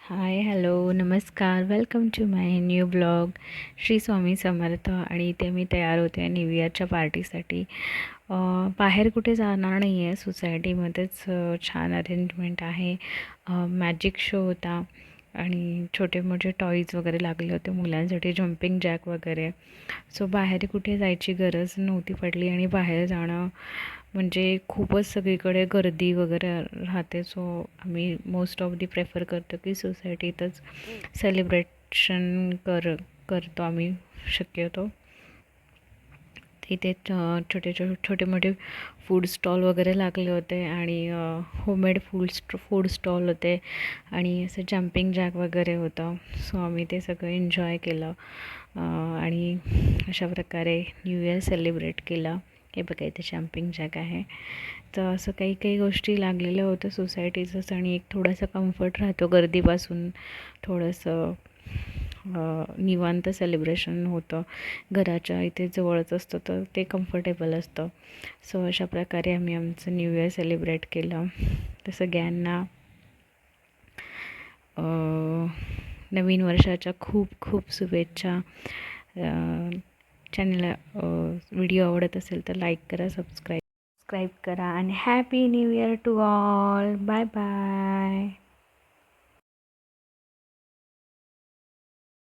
हाय hello नमस्कार welcome to my new blog. Shri Swami Samarth. आणि इथे मी तयार होते न्यू इयरच्या पार्टीसाठी. बाहेर कुठे जाणार नाही आहे, सोसायटीमध्येच छान अरेंजमेंट आहे. मॅजिक शो होता आणि छोटे मोठे टॉईज वगैरे लागले होते मुलांसाठी, जम्पिंग जॅक वगैरे. सो बाहेर कुठे जायची गरज नव्हती पडली आणि बाहेर जाणं म्हणजे खूपच सगळीकडे गर्दी वगैरे राहते. सो आम्ही मोस्ट ऑफ दी प्रेफर करतो की सोसायटीतच सेलिब्रेशन करतो आम्ही शक्यतो. तिथे छोटे मोठे फूड स्टॉल वगैरे लागले होते आणि होममेड फूड स्टॉल होते आणि असं जम्पिंग जॅक वगैरे होतं. सो आम्ही ते सगळं एन्जॉय केलं आणि अशा प्रकारे न्यू इयर सेलिब्रेट केलं. हे बघा इथे जम्पिंग जॅक आहे. तर असं काही काही गोष्टी लागलेल्या होत्या सोसायटीचंच आणि एक थोडासा कम्फर्ट राहतो गर्दीपासून. थोडंसं निवांत सेलिब्रेशन होतं. घराच्या इथे जवळच असतं तर ते कम्फर्टेबल असतं. सो अशा प्रकारे आम्ही आमचं न्यू इयर सेलिब्रेट केलं. तर सगळ्यांना नवीन वर्षाच्या खूप खूप शुभेच्छा. चॅनलला व्हिडिओ आवडत असेल तर लाईक करा, सबस्क्राईब करा आणि happy new year to all. Bye bye.